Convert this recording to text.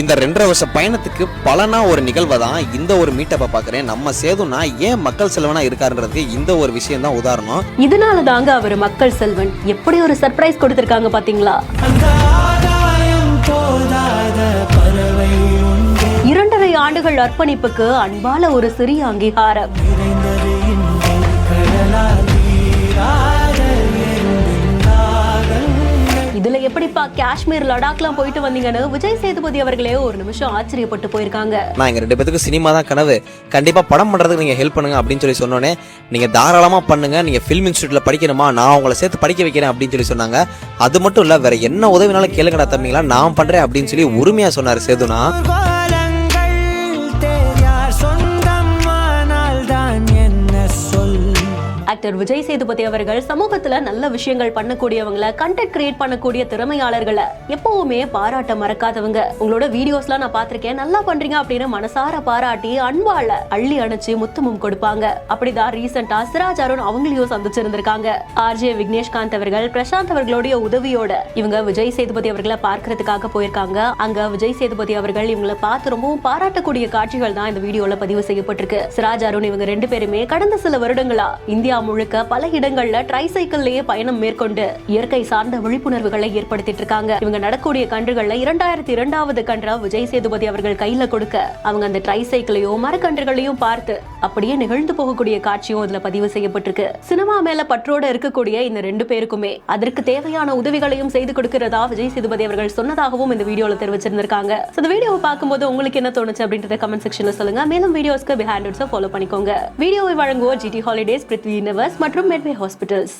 இந்த 2.5 வருஷ பயணத்துக்கு பலனா ஒரு நிகழ்வை தான் இந்த ஒரு மீட்டப்பை பார்க்குறேன். நம்ம சேதுனா ஏன் மக்கள் செல்வனா இருக்காருன்றதுக்கு இந்த ஒரு விஷயம் தான் உதாரணம். இதனால தாங்க அவர் மக்கள் செல்வன். எப்படி ஒரு சர்ப்ரைஸ் கொடுத்திருக்காங்க பாத்தீங்களா? 2.5 ஆண்டுகள் அர்ப்பணிப்புக்கு அன்பால ஒரு சிறிய அங்கீகாரம். இதுல எப்படிப்பா காஷ்மீர் லடாக்லாம் போயிட்டு வந்தீங்கன்னு விஜய் சேதுபதி அவர்களே ஒரு நிமிஷம் ஆச்சரியப்பட்டு போயிருக்காங்க. நான் எங்க 2 பேத்துக்கு சினிமா தான் கனவு, கண்டிப்பா படம் பண்றதுக்கு நீங்க ஹெல்ப் பண்ணுங்க அப்படின்னு சொல்லி சொன்னோன்னே, நீங்க தாராளமா பண்ணுங்க, நீங்க ஃபிலிம் இன்ஸ்டியூட்ல படிக்கணுமா, நான் உங்களை சேர்த்து படிக்க வைக்கிறேன் அப்படின்னு சொல்லி சொன்னாங்க. அது மட்டும் இல்ல, வேற என்ன உதவினாலும் கேளுங்கடா தம்பிங்களா, நான் பண்றேன் அப்படின்னு சொல்லி உரிமையா சொன்னாரு சேதுனா. ஆக்டர் விஜய் சேதுபதி அவர்கள் சமூகத்துல நல்ல விஷயங்கள் பண்ணக்கூடியவங்களை, கண்டென்ட் கிரியேட் பண்ணக்கூடிய திறமையாளர்களை எப்பவுமே பாராட்ட மறக்காதவங்க. உங்களோட வீடியோஸ்லாம் நான் பார்த்திருக்கேன், நல்லா பண்றீங்க அப்படின்னு மனசார பாராட்டி அன்பால அள்ளி அணைச்சு முத்தமும் கொடுப்பாங்க. அப்படிதான் ரீசெண்டா சிராஜ் அருண் அவங்களையும் சந்திச்சிருந்திருக்காங்க. ஆர்ஜே விக்னேஷ்காந்த் அவர்கள் பிரசாந்த் அவர்களுடைய உதவியோட இவங்க விஜய் சேதுபதி அவர்களை பார்க்கறதுக்காக போயிருக்காங்க. அங்க விஜய் சேதுபதி அவர்கள் இவங்களை பார்த்து ரொம்பவும் பாராட்டக்கூடிய காட்சிகள் தான் இந்த வீடியோல பதிவு செய்யப்பட்டிருக்கு. சிராஜ் அருண் இவங்க 2 பேருமே கடந்த சில வருடங்களா இந்தியா முழுக்க பல இடங்கள்ல ட்ரைசைக்கிள்லயே பயணம் மேற்கொண்டு இயற்கை சார்ந்த விழிப்புணர்வுகளை ஏற்படுத்திட்டு இருக்காங்க. இவங்க நடக்கூடிய கன்றுகள்ல 2002வது கன்றா விஜய் சேதுபதி அவர்கள் கையில கொடுக்க, அவங்க அந்த ட்ரைசைக்கிளையும் மரக்கன்றுகளையும் பார்த்து அப்படியே நிகழ்ந்து போகக்கூடிய காட்சியும் இதுல பதிவு செய்யப்பட்டிருக்கு. சினிமா மேல பற்றோட இருக்கக்கூடிய இந்த 2 பேருக்குமே அதற்கு தேவையான உதவிகளையும் செய்து கொடுக்கிறதா விஜய் சேதுபதி அவர்கள் சொன்னதாகவும் இந்த வீடியோல தெரிவிச்சிருந்திருக்காங்க. இந்த வீடியோவை பார்க்கும்போது உங்களுக்கு என்ன தோணுச்சு அப்படின்றத கமெண்ட் செக்ஷன்ல சொல்லுங்க. மேலும் வீடியோஸ்க்கு பிஹைண்ட் ஃபாலோ பண்ணிக்கோங்க. வீடியோவை வழங்குவோர் GT ஹாலிடேஸ், பிருத்வி யூனிவர்ஸ் மற்றும் மெட்வே ஹாஸ்பிட்டல்ஸ்.